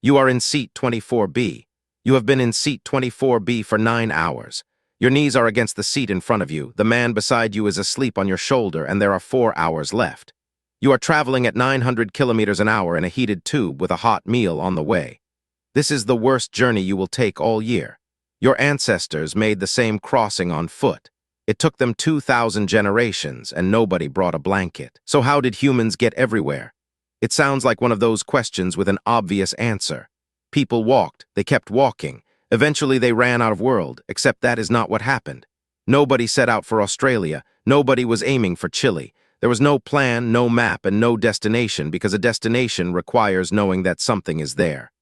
You are in seat 24B. You have been in seat 24B for 9 hours. Your knees are against the seat in front of you, the man beside you is asleep on your shoulder, and there are 4 hours left. You are traveling at 900 kilometers an hour in a heated tube with a hot meal on the way. This is the worst journey you will take all year. Your ancestors made the same crossing on foot. It took them 2,000 generations, and nobody brought a blanket. So how did humans get everywhere? It sounds like one of those questions with an obvious answer. People walked, they kept walking. Eventually they ran out of world, except that is not what happened. Nobody set out for Australia, nobody was aiming for Chile. There was no plan, no map, and no destination, because a destination requires knowing that something is there.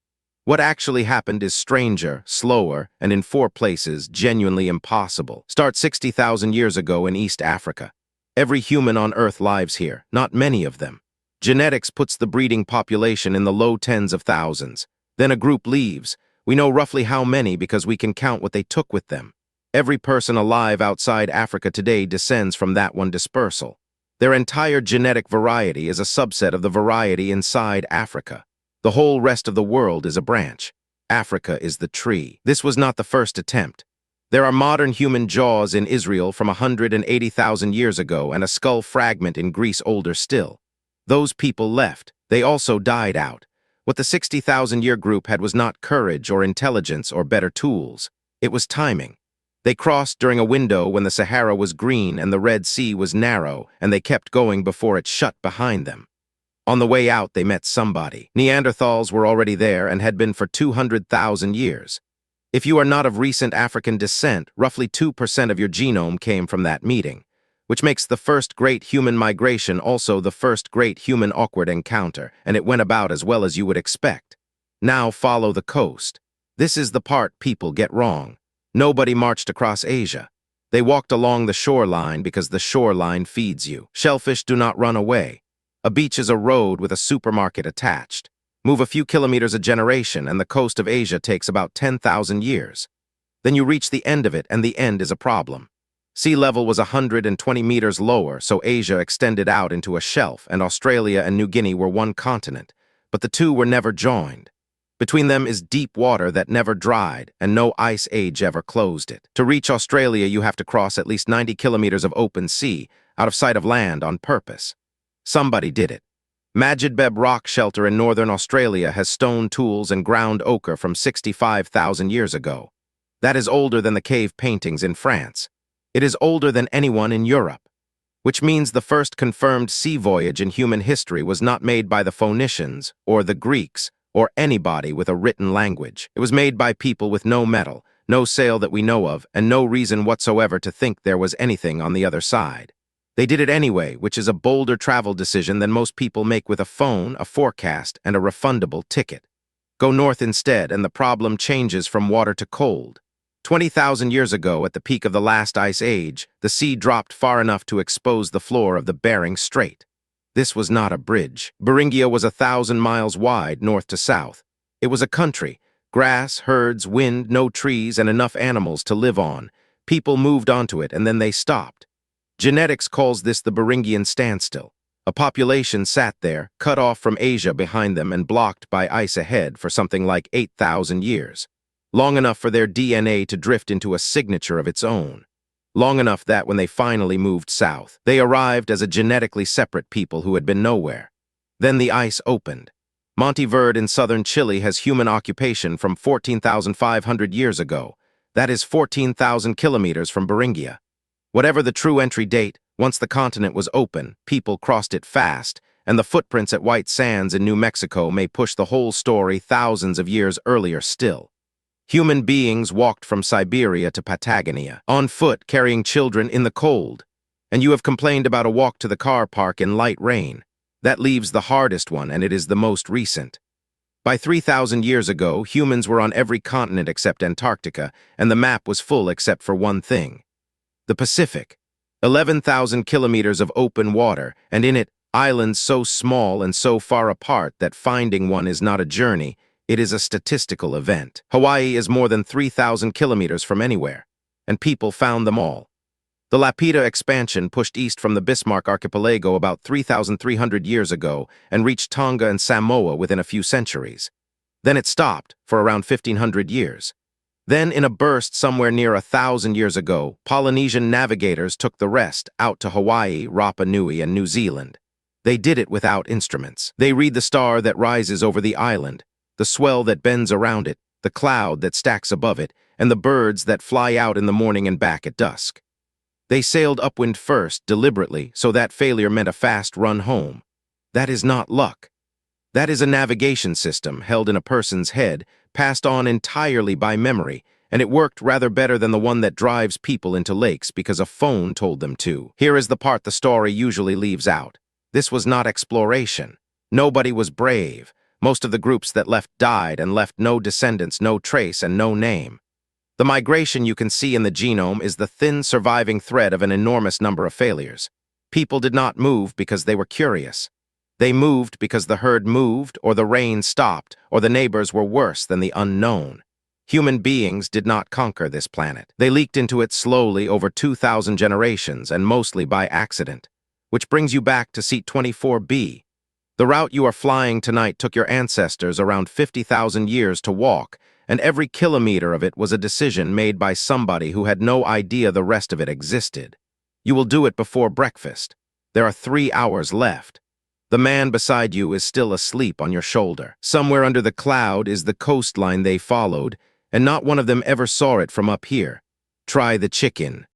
What actually happened is stranger, slower, and in 4 places genuinely impossible. Start 60,000 years ago in East Africa. Every human on Earth lives here, not many of them. Genetics puts the breeding population in the low tens of thousands. Then a group leaves. We know roughly how many because we can count what they took with them. Every person alive outside Africa today descends from that one dispersal. Their entire genetic variety is a subset of the variety inside Africa. The whole rest of the world is a branch. Africa is the tree. This was not the first attempt. There are modern human jaws in Israel from 180,000 years ago and a skull fragment in Greece older still. Those people left. They also died out. What the 60,000-year group had was not courage or intelligence or better tools. It was timing. They crossed during a window when the Sahara was green and the Red Sea was narrow, and they kept going before it shut behind them. On the way out, they met somebody. Neanderthals were already there and had been for 200,000 years. If you are not of recent African descent, roughly 2% of your genome came from that meeting, which makes the first great human migration also the first great human awkward encounter, and it went about as well as you would expect. Now follow the coast. This is the part people get wrong. Nobody marched across Asia. They walked along the shoreline because the shoreline feeds you. Shellfish do not run away. A beach is a road with a supermarket attached. Move a few kilometers a generation and the coast of Asia takes about 10,000 years. Then you reach the end of it and the end is a problem. Sea level was 120 meters lower, so Asia extended out into a shelf and Australia and New Guinea were one continent, but the two were never joined. Between them is deep water that never dried and no ice age ever closed it. To reach Australia you have to cross at least 90 kilometers of open sea, out of sight of land on purpose. Somebody did it. Madjedbebe rock shelter in northern Australia has stone tools and ground ochre from 65,000 years ago. That is older than the cave paintings in France. It is older than anyone in Europe, which means the first confirmed sea voyage in human history was not made by the Phoenicians or the Greeks or anybody with a written language. It was made by people with no metal, no sail that we know of, and no reason whatsoever to think there was anything on the other side. They did it anyway, which is a bolder travel decision than most people make with a phone, a forecast, and a refundable ticket. Go north instead, and the problem changes from water to cold. 20,000 years ago, at the peak of the last ice age, the sea dropped far enough to expose the floor of the Bering Strait. This was not a bridge. Beringia was 1,000 miles wide, north to south. It was a country. Grass, herds, wind, no trees, and enough animals to live on. People moved onto it, and then they stopped. Genetics calls this the Beringian standstill. A population sat there, cut off from Asia behind them and blocked by ice ahead for something like 8,000 years. Long enough for their DNA to drift into a signature of its own. Long enough that when they finally moved south, they arrived as a genetically separate people who had been nowhere. Then the ice opened. Monte Verde in southern Chile has human occupation from 14,500 years ago. That is 14,000 kilometers from Beringia. Whatever the true entry date, once the continent was open, people crossed it fast, and the footprints at White Sands in New Mexico may push the whole story thousands of years earlier still. Human beings walked from Siberia to Patagonia, on foot carrying children in the cold. And you have complained about a walk to the car park in light rain. That leaves the hardest one, and it is the most recent. By 3,000 years ago, humans were on every continent except Antarctica, and the map was full except for one thing. The Pacific. 11,000 kilometers of open water, and in it, islands so small and so far apart that finding one is not a journey, it is a statistical event. Hawaii is more than 3,000 kilometers from anywhere, and people found them all. The Lapita expansion pushed east from the Bismarck archipelago about 3,300 years ago and reached Tonga and Samoa within a few centuries. Then it stopped for around 1,500 years. Then, in a burst somewhere near 1,000 years ago, Polynesian navigators took the rest out to Hawaii, Rapa Nui, and New Zealand. They did it without instruments. They read the star that rises over the island, the swell that bends around it, the cloud that stacks above it, and the birds that fly out in the morning and back at dusk. They sailed upwind first, deliberately, so that failure meant a fast run home. That is not luck. That is a navigation system held in a person's head, passed on entirely by memory, and it worked rather better than the one that drives people into lakes because a phone told them to. Here is the part the story usually leaves out. This was not exploration. Nobody was brave. Most of the groups that left died and left no descendants, no trace, and no name. The migration you can see in the genome is the thin surviving thread of an enormous number of failures. People did not move because they were curious. They moved because the herd moved, or the rain stopped, or the neighbors were worse than the unknown. Human beings did not conquer this planet. They leaked into it slowly over 2,000 generations, and mostly by accident. Which brings you back to seat 24B. The route you are flying tonight took your ancestors around 50,000 years to walk, and every kilometer of it was a decision made by somebody who had no idea the rest of it existed. You will do it before breakfast. There are 3 hours left. The man beside you is still asleep on your shoulder. Somewhere under the cloud is the coastline they followed, and not one of them ever saw it from up here. Try the chicken.